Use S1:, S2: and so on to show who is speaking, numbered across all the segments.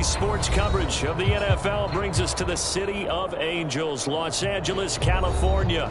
S1: Jersey sports coverage of the NFL brings us to the City of Angels, Los Angeles, California.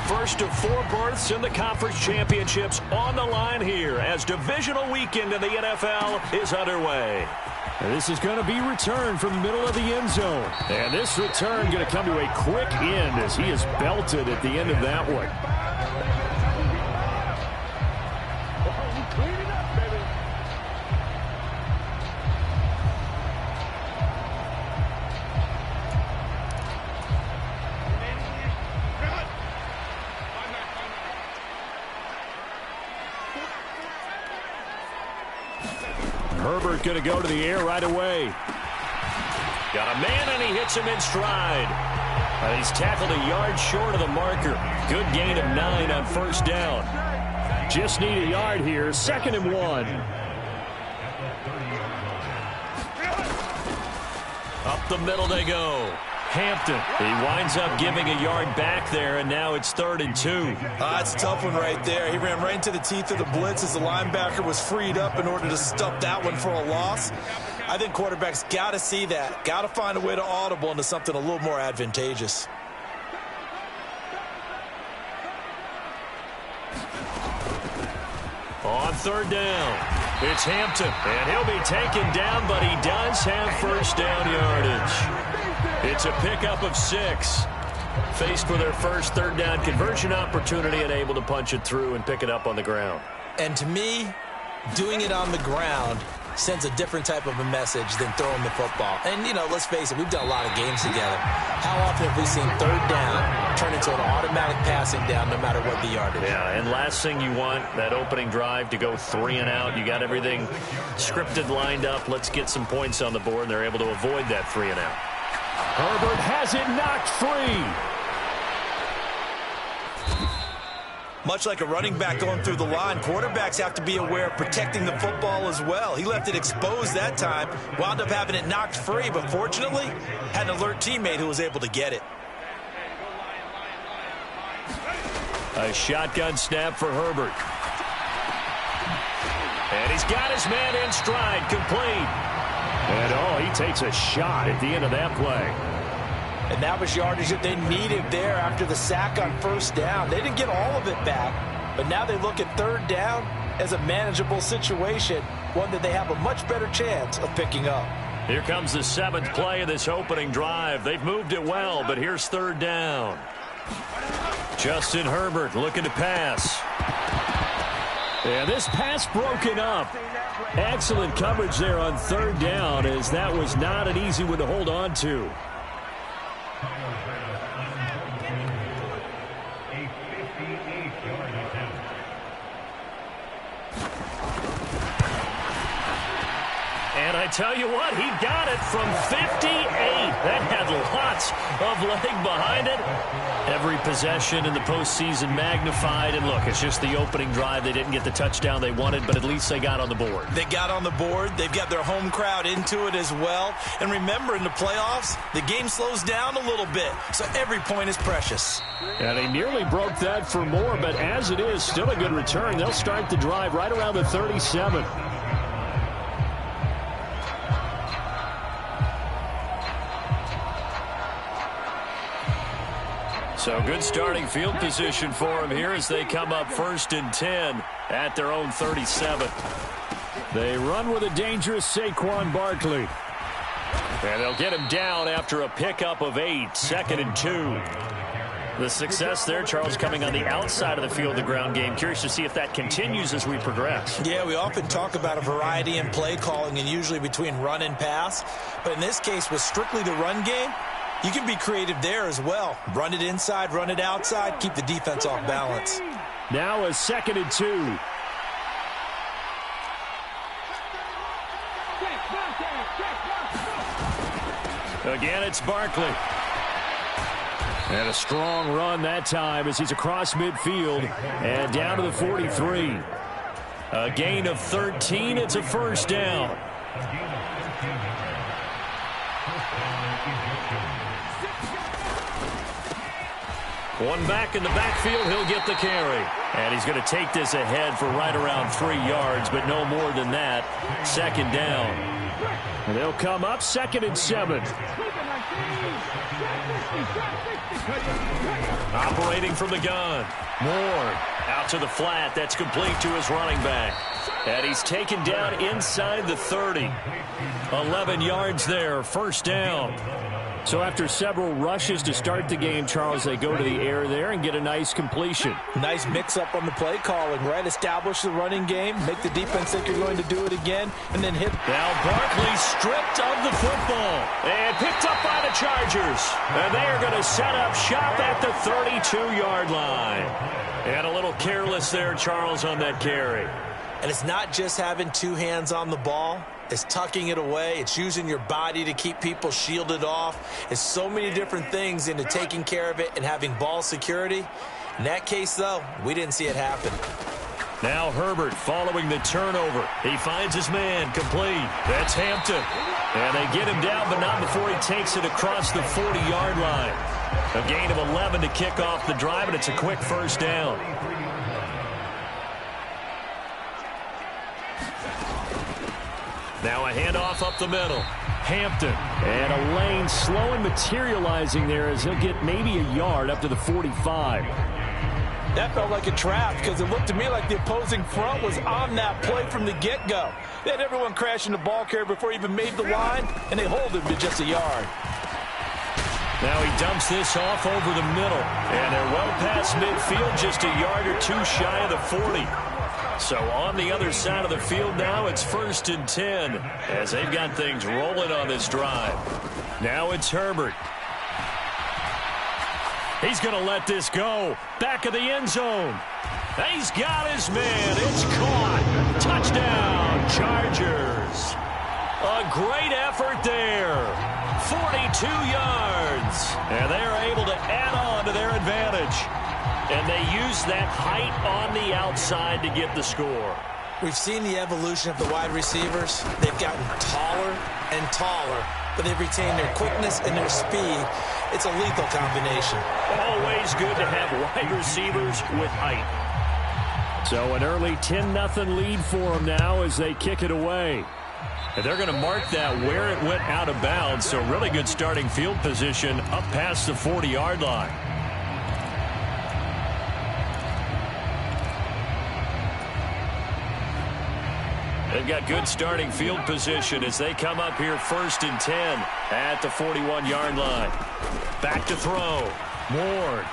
S1: First of 4 berths in the conference championships on the line here as divisional weekend in the NFL is underway.
S2: And this is going to be returned from the middle of the end zone. And this return going to come to a quick end as he is belted at the end of that one. Herbert going to go to the air right away.
S1: Got a man, and he hits him in stride. He's tackled a yard short of the marker. Good gain of 9 on first down.
S2: Just need a yard here. 2nd and 1.
S1: Up the middle they go. Hampton. He winds up giving a yard back there, and now it's 3rd and 2.
S3: That's a tough one right there. He ran right into the teeth of the blitz as the linebacker was freed up in order to stop that one for a loss. I think quarterbacks got to see that. Got to find a way to audible into something a little more advantageous.
S1: On 3rd down, it's Hampton, and he'll be taken down, but he does have first down yardage. It's a pickup of 6. Faced with their first 3rd down conversion opportunity and able to punch it through and pick it up on the ground.
S3: And to me, doing it on the ground sends a different type of a message than throwing the football. And, you know, let's face it, we've done a lot of games together. How often have we seen 3rd down turn into an automatic passing down no matter what the yardage?
S1: Yeah, and last thing you want, that opening drive to go 3 and out. You got everything scripted, lined up. Let's get some points on the board, and they're able to avoid that 3 and out.
S2: Herbert has it knocked free.
S3: Much like a running back going through the line, quarterbacks have to be aware of protecting the football as well. He left it exposed that time, wound up having it knocked free, but fortunately had an alert teammate who was able to get it.
S1: A shotgun snap for Herbert. And he's got his man in stride, complete.
S2: And, he takes a shot at the end of that play.
S3: And that was yardage that they needed there after the sack on first down. They didn't get all of it back, but now they look at 3rd down as a manageable situation, one that they have a much better chance of picking up.
S1: Here comes the 7th play of this opening drive. They've moved it well, but here's 3rd down. Justin Herbert looking to pass.
S2: Yeah, this pass broken up. Excellent coverage there on 3rd down, as that was not an easy one to hold on to.
S1: And I tell you what, he got it from 58. That had lots of leg behind it. Every possession in the postseason magnified. And look, it's just the opening drive. They didn't get the touchdown they wanted, but at least they got on the board.
S3: They got on the board. They've got their home crowd into it as well. And remember, in the playoffs, the game slows down a little bit. So every point is precious.
S2: And they nearly broke that for more, but as it is, still a good return. They'll start the drive right around the 37.
S1: So good starting field position for them here as they come up 1st and 10 at their own 37.
S2: They run with a dangerous Saquon Barkley.
S1: And they'll get him down after a pickup of 8, 2nd and 2. The success there, Charles, coming on the outside of the field, the ground game. Curious to see if that continues as we progress.
S3: Yeah, we often talk about a variety in play calling and usually between run and pass. But in this case, with strictly the run game, You can be creative there as well. Run it inside, run it outside, keep the defense off balance.
S2: Now a 2nd and 2. Again, it's Barkley. And a strong run that time as he's across midfield and down to the 43. A gain of 13. It's a first down. One back in the backfield. He'll get the carry. And he's going to take this ahead for right around 3 yards, but no more than that. 2nd down. And they'll come up 2nd and 7. Operating from the gun. Moore out to the flat. That's complete to his running back. And he's taken down inside the 30. 11 yards there. First down. So after several rushes to start the game, Charles, they go to the air there and get a nice completion.
S3: Nice mix-up on the play calling, right? Establish the running game, make the defense think you're going to do it again, and then hit.
S2: Now Barkley stripped of the football and picked up by the Chargers. And they are going to set up shop at the 32-yard line. And a little careless there, Charles, on that carry.
S3: And it's not just having 2 hands on the ball. It's tucking it away. It's using your body to keep people shielded off. It's so many different things into taking care of it and having ball security. In that case, though, we didn't see it happen.
S2: Now Herbert following the turnover. He finds his man complete. That's Hampton. And they get him down, but not before he takes it across the 40-yard line. A gain of 11 to kick off the drive, and it's a quick first down. Now a handoff up the middle. Hampton. And a lane slow and materializing there as he'll get maybe a yard up to the 45.
S3: That felt like a trap because it looked to me like the opposing front was on that play from the get-go. They had everyone crashing the ball carrier before he even made the line, and they hold him to just a yard.
S2: Now he dumps this off over the middle. And they're well past midfield, just a yard or 2 shy of the 40. So on the other side of the field now, it's 1st and 10 as they've got things rolling on this drive. Now it's Herbert. He's going to let this go. Back of the end zone. He's got his man. It's caught. Touchdown, Chargers. A great effort there. 42 yards. And they are able to add on to their advantage. And they use that height on the outside to get the score.
S3: We've seen the evolution of the wide receivers. They've gotten taller and taller, but they've retained their quickness and their speed. It's a lethal combination.
S2: Always good to have wide receivers with height. So an early 10-0 lead for them now as they kick it away. And they're going to mark that where it went out of bounds. So really good starting field position up past the 40-yard line. They've got good starting field position as they come up here 1st and 10 at the 41-yard line. Back to throw. Ward.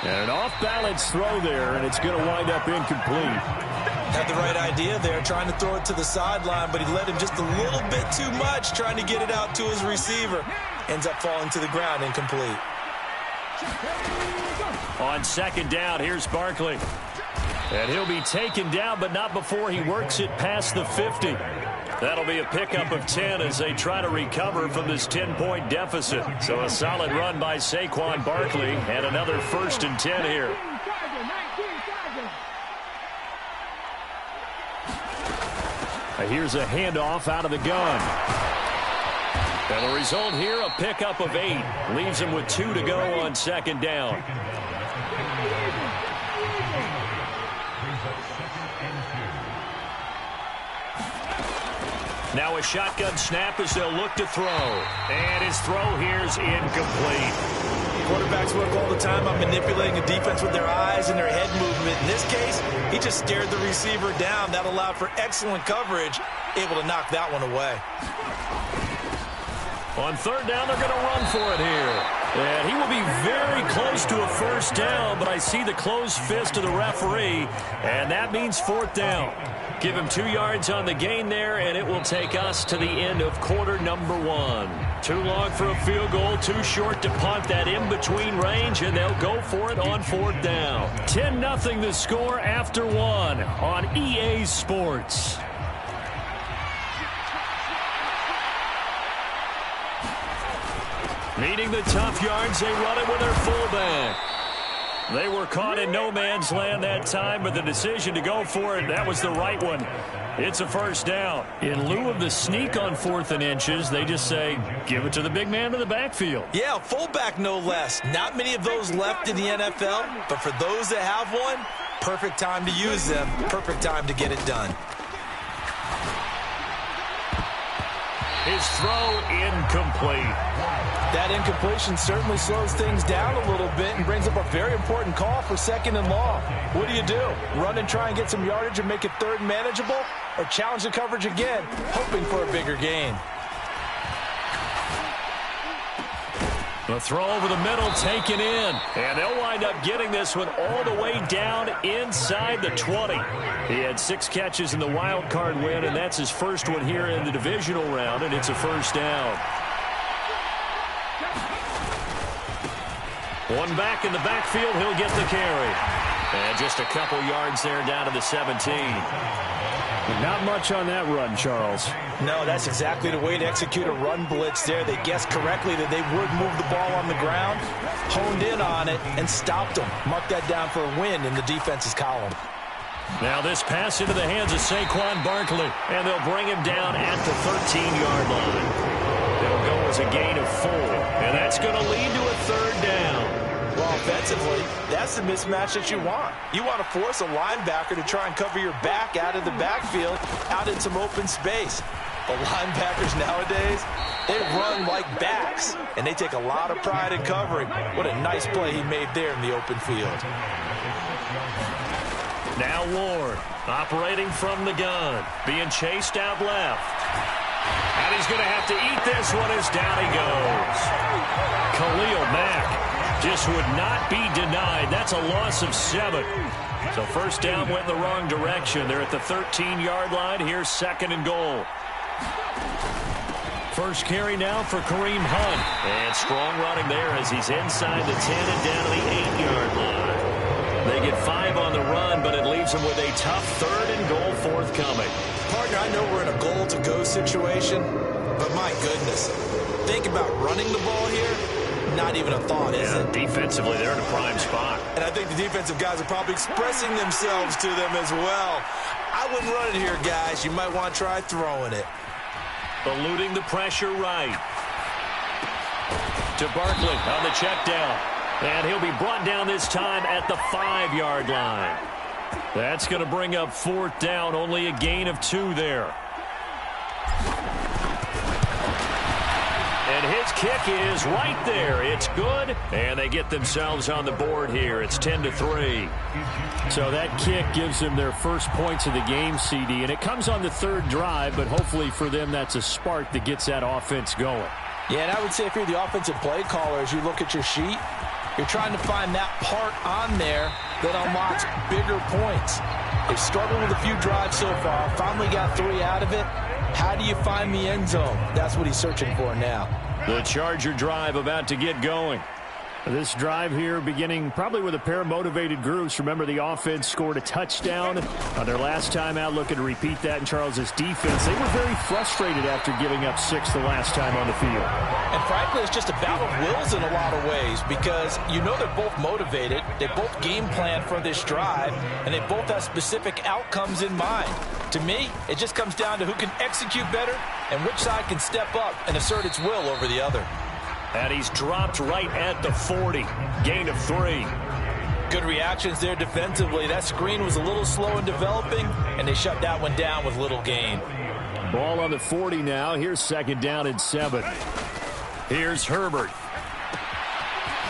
S2: And an off-balance throw there, and it's going to wind up incomplete.
S3: Had the right idea there, trying to throw it to the sideline, but he led him just a little bit too much, trying to get it out to his receiver. Ends up falling to the ground, incomplete.
S2: On 2nd down, here's Barkley. And he'll be taken down, but not before he works it past the 50. That'll be a pickup of 10 as they try to recover from this 10-point deficit. So a solid run by Saquon Barkley and another 1st and 10 here. Here's a handoff out of the gun. And the result here, a pickup of 8. Leaves him with 2 to go on 2nd down. Now a shotgun snap as they'll look to throw. And his throw here's incomplete.
S3: Quarterbacks work all the time on manipulating a defense with their eyes and their head movement. In this case, he just stared the receiver down. That allowed for excellent coverage, able to knock that one away.
S2: On 3rd down, they're going to run for it here. And he will be very close to a 1st down, but I see the closed fist of the referee, and that means 4th down.
S1: Give him 2 yards on the gain there, and it will take us to the end of quarter number 1. Too long for a field goal, too short to punt that in-between range, and they'll go for it on 4th down. 10-0 the score after 1 on EA Sports. Needing the tough yards, they run it with their fullback. They were caught in no man's land that time, but the decision to go for it, that was the right one. It's a 1st down. In lieu of the sneak on 4th and inches, they just say, give it to the big man in the backfield.
S3: Yeah, fullback no less. Not many of those left in the NFL, but for those that have one, perfect time to use them, perfect time to get it done.
S1: His throw incomplete.
S4: That incompletion certainly slows things down a little bit and brings up a very important call for 2nd and long. What do? Run and try and get some yardage and make it 3rd and manageable? Or challenge the coverage again, hoping for a bigger gain?
S1: The throw over the middle taken in. And they'll wind up getting this one all the way down inside the 20. He had 6 catches in the wild card win, and that's his first one here in the divisional round, and it's a 1st down. One back in the backfield, he'll get the carry. And just a couple yards there down to the 17.
S2: Not much on that run, Charles.
S4: No, that's exactly the way to execute a run blitz there. They guessed correctly that they would move the ball on the ground, honed in on it, and stopped them. Mark that down for a win in the defense's column.
S1: Now this pass into the hands of Saquon Barkley, and they'll bring him down at the 13-yard line. They'll go as a gain of 4, and that's going to lead to a 3rd down.
S4: Well, offensively, that's the mismatch that you want. You want to force a linebacker to try and cover your back out of the backfield, out in some open space. But linebackers nowadays, they run like backs, and they take a lot of pride in covering. What a nice play he made there in the open field.
S1: Now Ward, operating from the gun, being chased out left. And he's going to have to eat this one as down he goes. Khalil Mack just would not be denied. That's a loss of 7. So 1st down went in the wrong direction. They're at the 13-yard line. Here's 2nd and goal. First carry now for Kareem Hunt. And strong running there as he's inside the 10 and down to the 8-yard line. They get 5 on the run, but it leaves them with a tough 3rd and goal forthcoming.
S3: Partner, I know we're in a goal-to-go situation, but my goodness, think about running the ball here. Not even a thought, is it?
S1: Defensively, they're in a prime spot.
S3: And I think the defensive guys are probably expressing themselves to them as well. I wouldn't run it here, guys. You might want to try throwing it.
S1: Eluding the pressure right. To Barkley on the check down. And he'll be brought down this time at the 5-yard line. That's going to bring up 4th down. Only a gain of 2 there. And his kick is right there. It's good. And they get themselves on the board here. It's 10-3.
S2: So that kick gives them their first points of the game, CD. And it comes on the 3rd drive, but hopefully for them that's a spark that gets that offense going.
S4: Yeah, and I would say if you're the offensive play caller, as you look at your sheet, you're trying to find that part on there that unlocks bigger points. They've struggled with a few drives so far. Finally got 3 out of it. How do you find the end zone? That's what he's searching for now.
S1: The Charger drive about to get going.
S2: This drive here beginning probably with a pair of motivated groups. Remember, the offense scored a touchdown on their last time out. Looking to repeat that in Charles's defense. They were very frustrated after giving up 6 the last time on the field.
S4: And frankly, it's just a battle of wills in a lot of ways because you know they're both motivated. They both game plan for this drive, and they both have specific outcomes in mind. To me, it just comes down to who can execute better and which side can step up and assert its will over the other.
S1: And he's dropped right at the 40. Gain of 3.
S4: Good reactions there defensively. That screen was a little slow in developing, and they shut that one down with little gain.
S2: Ball on the 40 now. Here's 2nd down and 7.
S1: Here's Herbert.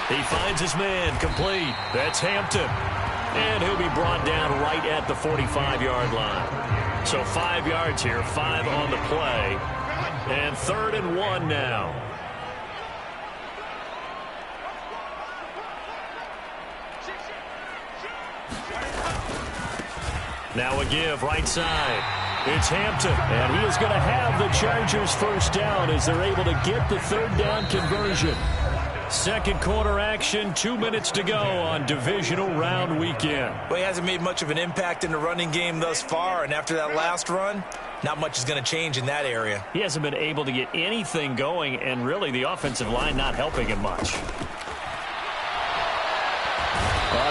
S1: He finds his man complete. That's Hampton. And he'll be brought down right at the 45-yard line. So 5 yards here, 5 on the play. And 3rd and 1 now.
S2: Now a give right side. It's Hampton, and he is going to have the Chargers first down as they're able to get the third down conversion. Second quarter action, 2 minutes to go on divisional round weekend.
S4: Well, he hasn't made much of an impact in the running game thus far, and after that last run, not much is going to change in that area.
S1: He hasn't been able to get anything going, and really the offensive line not helping him much.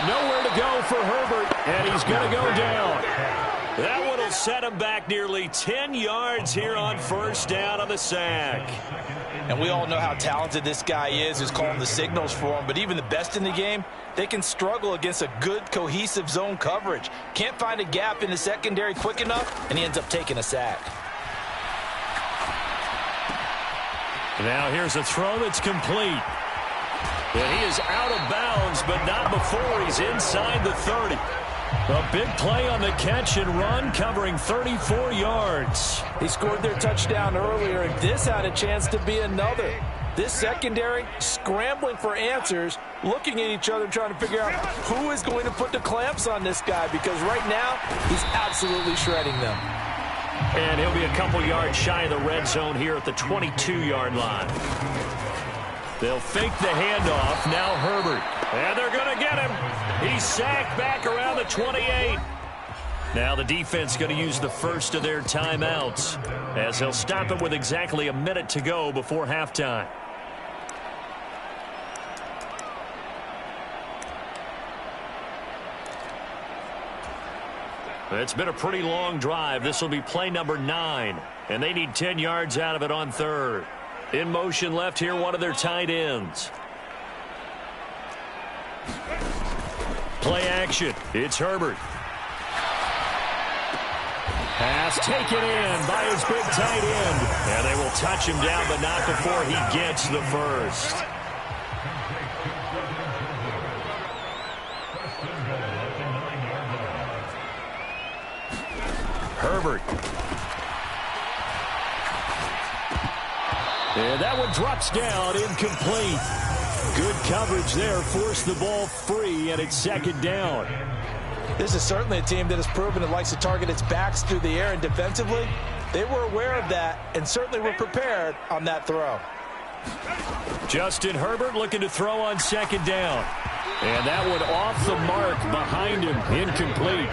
S2: Nowhere to go for Herbert, and he's going to go down. That one will set him back nearly 10 yards here on first down on the sack.
S4: And we all know how talented this guy is who's calling the signals for him, but even the best in the game, they can struggle against a good, cohesive zone coverage. Can't find a gap in the secondary quick enough, and he ends up taking a sack.
S2: Now here's a throw that's complete. And he is out of bounds, but not before he's inside the 30. A big play on the catch and run, covering 34 yards.
S4: He scored their touchdown earlier, and this had a chance to be another. This secondary scrambling for answers, looking at each other, trying to figure out who is going to put the clamps on this guy, because right now he's absolutely shredding them.
S1: And he'll be a couple yards shy of the red zone here at the 22-yard line.
S2: They'll fake the handoff. Now Herbert. And they're going to get him. He's sacked back around the 28.
S1: Now the defense going to use the first of their timeouts as he'll stop it with exactly a minute to go before halftime. It's been a pretty long drive. This will be play number 9, and they need 10 yards out of it on third. In motion left here, one of their tight ends. Play action. It's Herbert. Pass taken in by his big tight end. And they will touch him down, but not before he gets the first. Herbert. And that one drops down, incomplete. Good coverage there, forced the ball free, and it's second down.
S4: This is certainly a team that has proven it likes to target its backs through the air, and defensively, they were aware of that and certainly were prepared on that throw.
S1: Justin Herbert looking to throw on second down. And that one off the mark behind him, incomplete.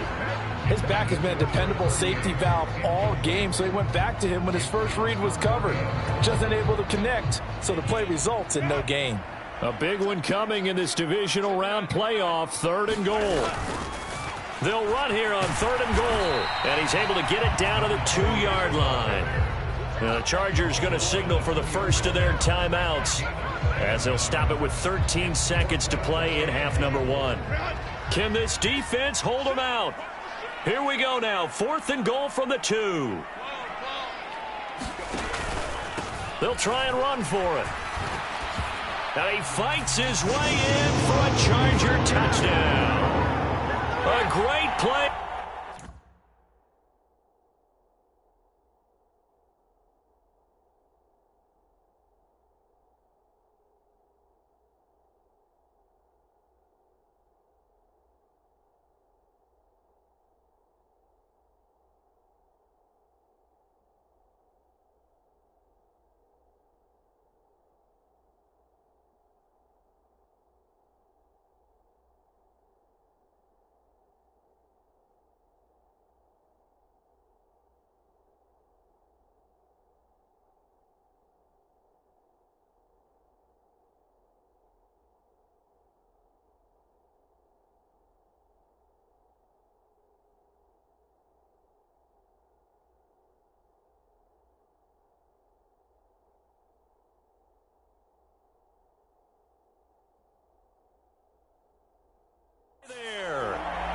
S4: His back has been a dependable safety valve all game, so he went back to him when his first read was covered. Just unable to connect, so the play results in no gain.
S1: A big one coming in this divisional round playoff, 3rd and goal. They'll run here on 3rd and goal, and he's able to get it down to the 2-yard line. Now the Chargers going to signal for the first of their timeouts as they'll stop it with 13 seconds to play in half number 1. Can this defense hold them out? Here we go now, 4th and goal from the 2. They'll try and run for it. And he fights his way in for a Charger touchdown. A great play.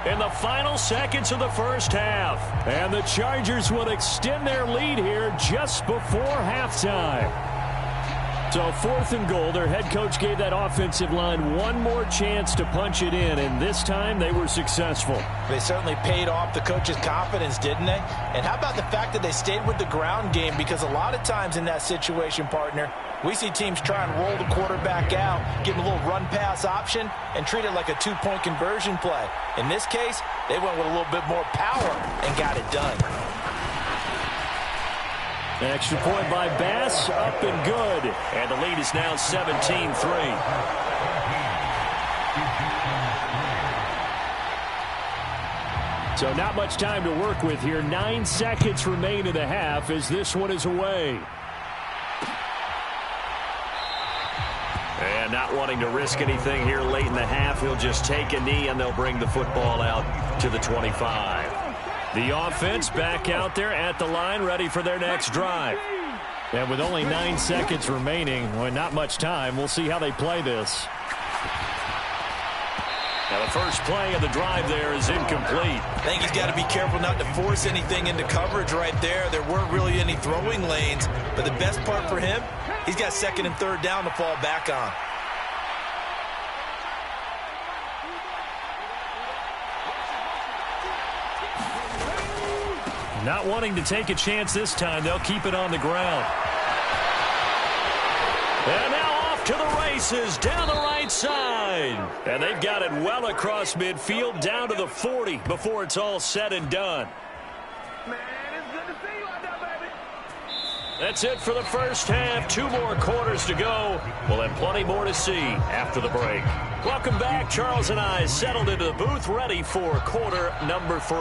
S1: In the final seconds of the first half. And the Chargers will extend their lead here just before halftime. So 4th and goal, their head coach gave that offensive line one more chance to punch it in, and this time they were successful.
S4: They certainly paid off the coach's confidence, didn't they? And how about the fact that they stayed with the ground game? Because a lot of times in that situation, partner, We see teams try and roll the quarterback out, give him a little run-pass option, and treat it like a two-point conversion play. In this case, they went with a little bit more power and got it done.
S2: An extra point by Bass, up and good. And the lead is now 17-3. So not much time to work with here. 9 seconds remain in the half as this one is away. And not wanting to risk anything here late in the half, he'll just take a knee and they'll bring the football out to the 25. The offense back out there at the line, ready for their next drive. And with only 9 seconds remaining, well, not much time, we'll see how they play this. Now the first play of the drive there is incomplete.
S4: I think he's got to be careful not to force anything into coverage right there. There weren't really any throwing lanes, but the best part for him, he's got second and third down to fall back on.
S2: Not wanting to take a chance this time, they'll keep it on the ground. And now off to the races down the right side. And they've got it well across midfield down to the 40 before it's all said and done.
S5: Man, it's good to see you out there, baby.
S2: That's it for the first half. 2 more quarters to go. We'll have plenty more to see after the break. Welcome back. Charles and I settled into the booth ready for quarter number 3.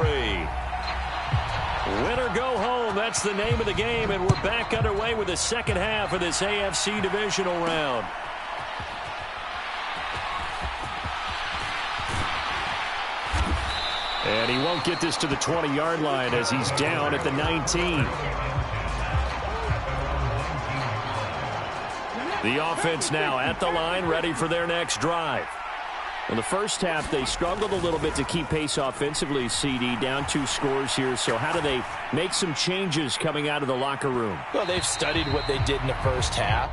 S2: Win or go home, that's the name of the game, and we're back underway with the second half of this AFC divisional round. And he won't get this to the 20-yard line as he's down at the 19. The offense now at the line, ready for their next drive. In the first half, they struggled a little bit to keep pace offensively, CD, down 2 scores here. So how do they make some changes coming out of the locker room?
S4: Well, they've studied what they did in the first half.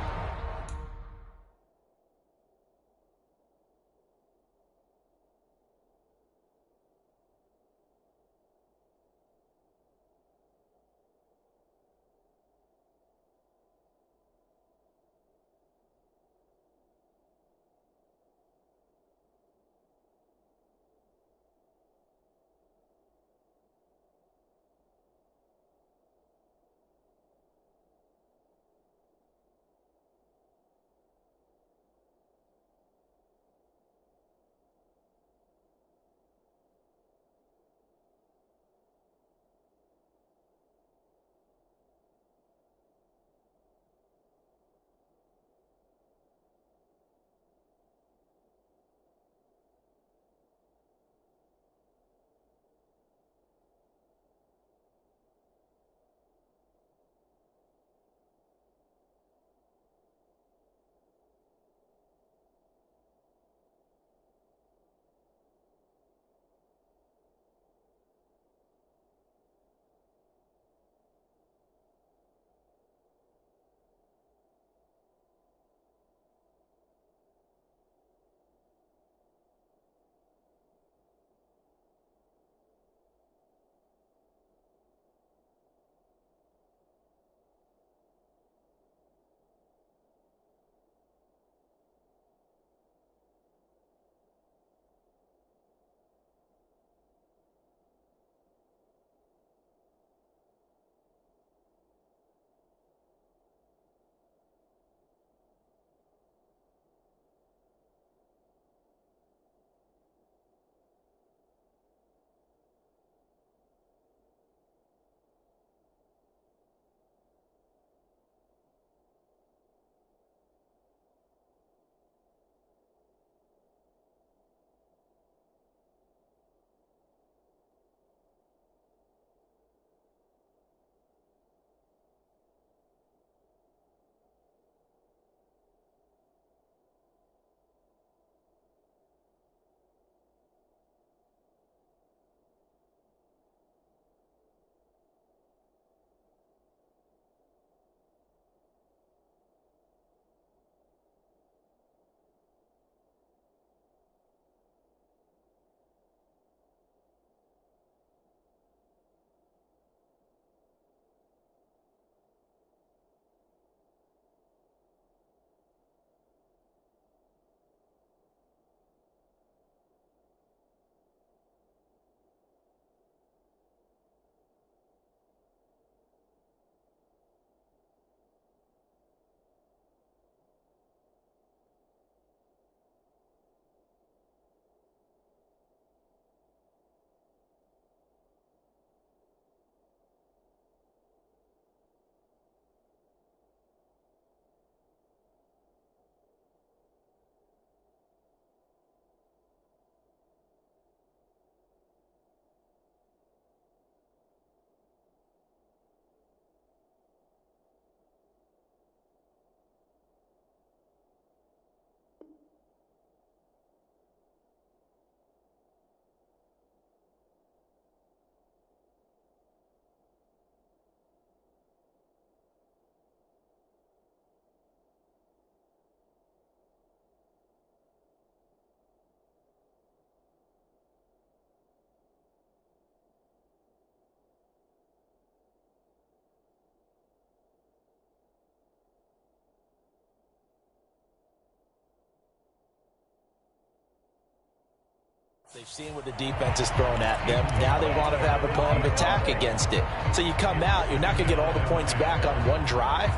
S4: They've seen what the defense is throwing at them. Now they want to have a plan of attack against it. So you come out, you're not going to get all the points back on one drive,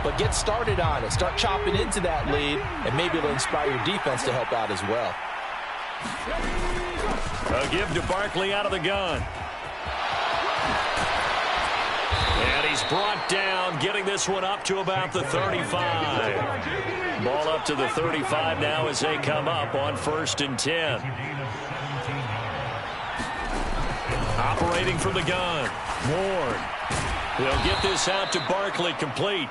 S4: but get started on it. Start chopping into that lead, and maybe it'll inspire your defense to help out as well.
S2: A give to Barkley out of the gun. And he's brought down, getting this one up to about the 35. Ball up to the 35 now as they come up on 1st and 10. Operating from the gun. Ward. They'll get this out to Barkley, complete.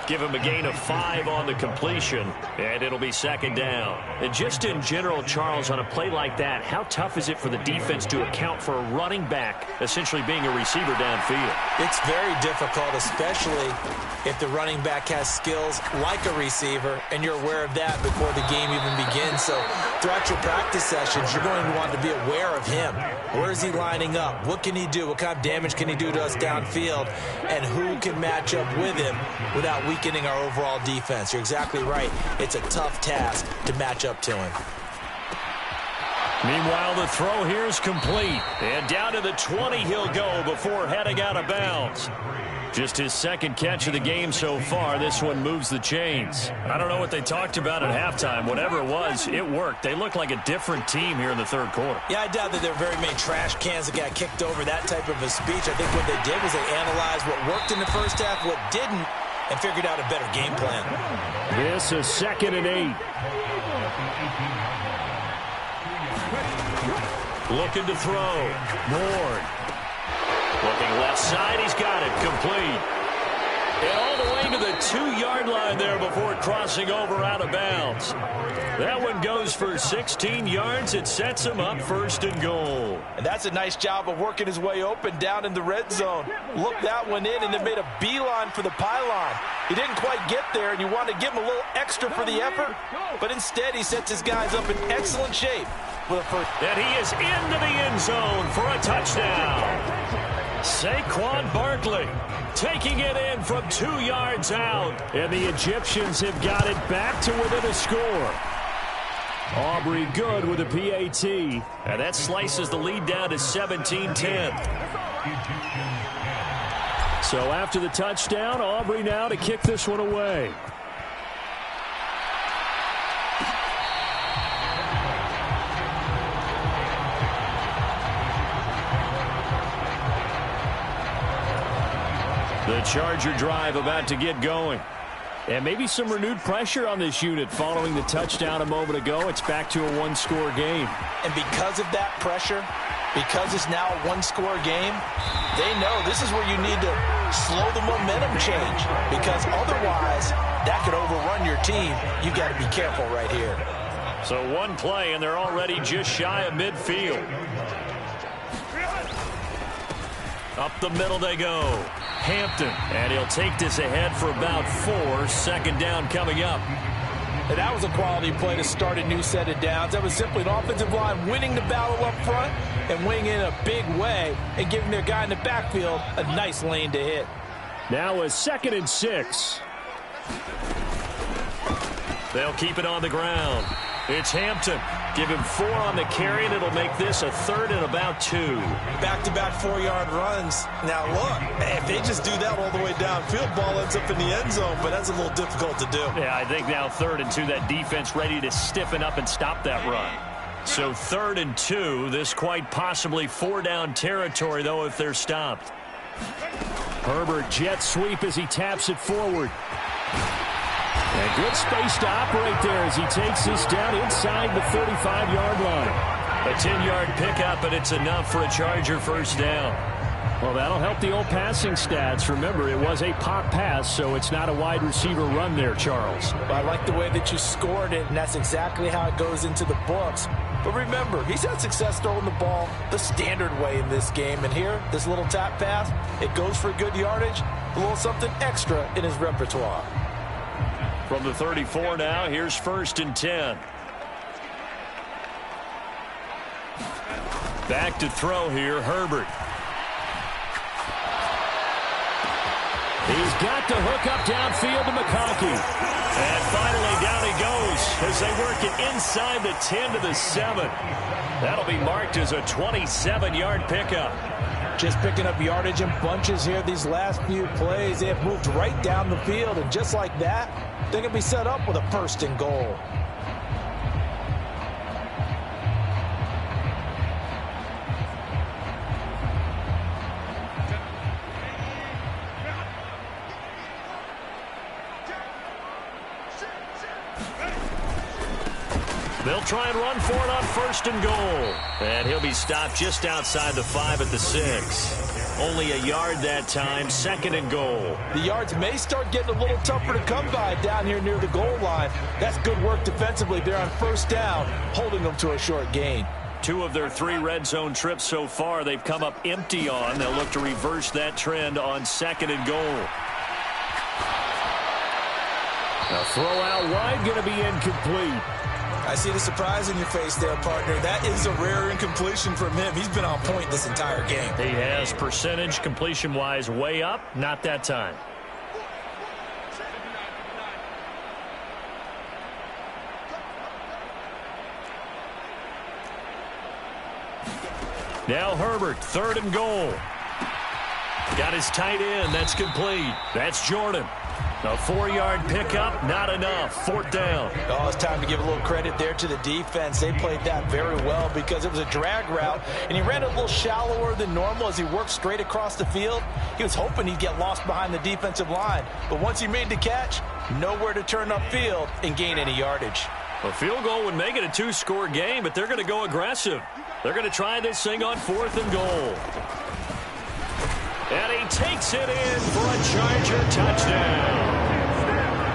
S2: Give him a gain of 5 on the completion, and it'll be 2nd down.
S1: And just in general, Charles, on a play like that, how tough is it for the defense to account for a running back essentially being a receiver downfield?
S3: It's very difficult, especially if the running back has skills like a receiver, and you're aware of that before the game even begins. So throughout your practice sessions, you're going to want to be aware of him. Where is he lining up? What can he do? What kind of damage can he do to us downfield? And who can match up with him without weakening our overall defense? You're exactly right. It's a tough task to match up to him.
S2: Meanwhile, the throw here is complete. And down to the 20 he'll go before heading out of bounds. Just his 2nd catch of the game so far. This one moves the chains. I don't know what they talked about at halftime. Whatever it was, it worked. They look like a different team here in the 3rd quarter.
S3: Yeah, I doubt that there were very many trash cans that got kicked over, that type of a speech. I think what they did was they analyzed what worked in the first half, what didn't, and figured out a better game plan.
S2: This is 2nd and 8. Looking to throw. Ward. Looking left side. He's got it. Complete. And all the way to the 2-yard line there before crossing over out of bounds. That one goes for 16 yards. It sets him up 1st and goal.
S4: And that's a nice job of working his way open down in the red zone. Looked that one in and then made a beeline for the pylon. He didn't quite get there, and you want to give him a little extra for the effort, but instead he sets his guys up in excellent shape with a first.
S2: And he is into the end zone for a touchdown. Saquon Barkley taking it in from 2 yards out. And the Egyptians have got it back to within a score. Aubrey good with a PAT. And that slices the lead down to 17-10. So after the touchdown, Aubrey now to kick this one away. The Charger drive about to get going. And maybe some renewed pressure on this unit following the touchdown a moment ago. It's back to a 1-score game.
S4: And because of that pressure, because it's now a 1-score game, they know this is where you need to slow the momentum change, because otherwise that could overrun your team. You got to be careful right here.
S2: So one play, and they're already just shy of midfield. Up the middle they go. Hampton, and he'll take this ahead for about 4. 2nd down coming up.
S4: And that was a quality play to start a new set of downs. That was simply an offensive line winning the battle up front and winning in a big way and giving their guy in the backfield a nice lane to hit.
S2: Now a 2nd and 6. They'll keep it on the ground. It's Hampton. Give him 4 on the carry, and it'll make this a 3rd and about 2.
S3: Back-to-back 4-yard runs. Now, look, if they just do that all the way downfield, ball ends up in the end zone, but that's a little difficult to do.
S2: Yeah, I think now 3rd and 2, that defense ready to stiffen up and stop that run. So 3rd and 2, this quite possibly 4-down territory, though, if they're stopped. Herbert jet sweep as he taps it forward. And good space to operate there as he takes this down inside the 35-yard line. A 10-yard pickup, and it's enough for a Charger 1st down. Well, that'll help the old passing stats. Remember, it was a pop pass, so it's not a wide receiver run there, Charles.
S4: Well, I like the way that you scored it, and that's exactly how it goes into the books. But remember, he's had success throwing the ball the standard way in this game. And here, this little tap pass, it goes for good yardage, a little something extra in his repertoire.
S2: From the 34 now, here's 1st and 10. Back to throw here, Herbert. He's got the hook up downfield to McConkey.
S1: And finally down he goes as they work it inside the 10 to the 7. That'll be marked as a 27-yard pickup.
S4: Just picking up yardage in bunches here these last few plays. They have moved right down the field, and just like that, they're going to be set up with a 1st and goal.
S1: They'll try and run for it on 1st and goal. And he'll be stopped just outside the 5 at the 6. Only a yard that time, 2nd and goal.
S4: The yards may start getting a little tougher to come by down here near the goal line. That's good work defensively there on 1st down, holding them to a short gain.
S1: 2 of their 3 red zone trips so far they've come up empty on. They'll look to reverse that trend on 2nd and goal.
S2: A throw out wide, going to be incomplete.
S3: I see the surprise in your face there, partner. That is a rare incompletion from him. He's been on point this entire game.
S1: He has percentage completion-wise way up. Not that time. Now Herbert, 3rd and goal. Got his tight end. That's complete. That's Jordan. A 4-yard pickup, not enough. 4th down.
S4: Oh, it's time to give a little credit there to the defense. They played that very well because it was a drag route, and he ran a little shallower than normal as he worked straight across the field. He was hoping he'd get lost behind the defensive line, but once he made the catch, nowhere to turn upfield and gain any yardage.
S1: A field goal would make it a 2-score game, but they're going to go aggressive. They're going to try this thing on 4th and goal. And he takes it in for a Charger touchdown.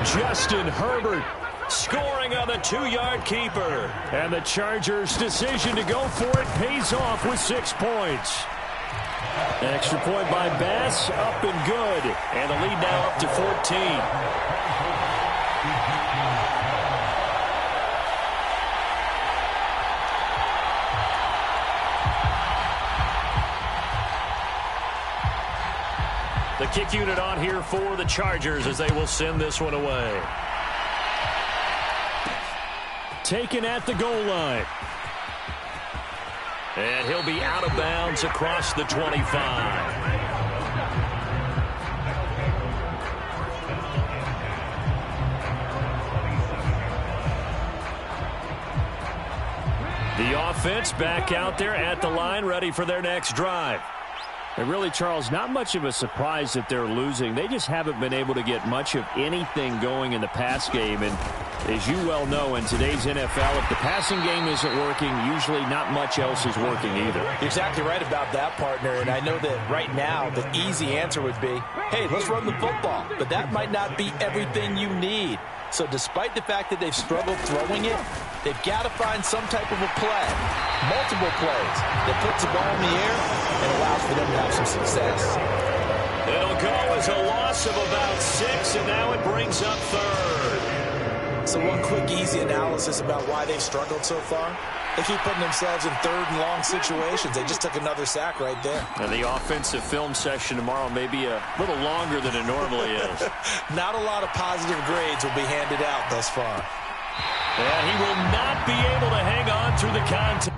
S1: Justin Herbert scoring on the 2-yard keeper.
S2: And the Chargers' decision to go for it pays off with 6 points.
S1: An extra point by Bass, up and good. And the lead now up to 14. The kick unit on here for the Chargers as they will send this one away.
S2: Taken at the goal line.
S1: And he'll be out of bounds across the 25. The offense back out there at the line, ready for their next drive.
S2: And really, Charles, not much of a surprise that they're losing. They just haven't been able to get much of anything going in the pass game. And as you well know, in today's NFL, if the passing game isn't working, usually not much else is working either.
S4: You're exactly right about that, partner. And I know that right now the easy answer would be, hey, let's run the football. But that might not be everything you need. So despite the fact that they've struggled throwing it, they've got to find some type of a play, multiple plays, that puts the ball in the air and allows for them to have some success.
S1: It'll go as a loss of about 6, and now it brings up 3rd.
S3: So one quick, easy analysis about why they've struggled so far. They keep putting themselves in 3rd and long situations. They just took another sack right there.
S1: And the offensive film session tomorrow may be a little longer than it normally is.
S3: Not a lot of positive grades will be handed out thus far.
S1: And he will not be able to hang on through the contact.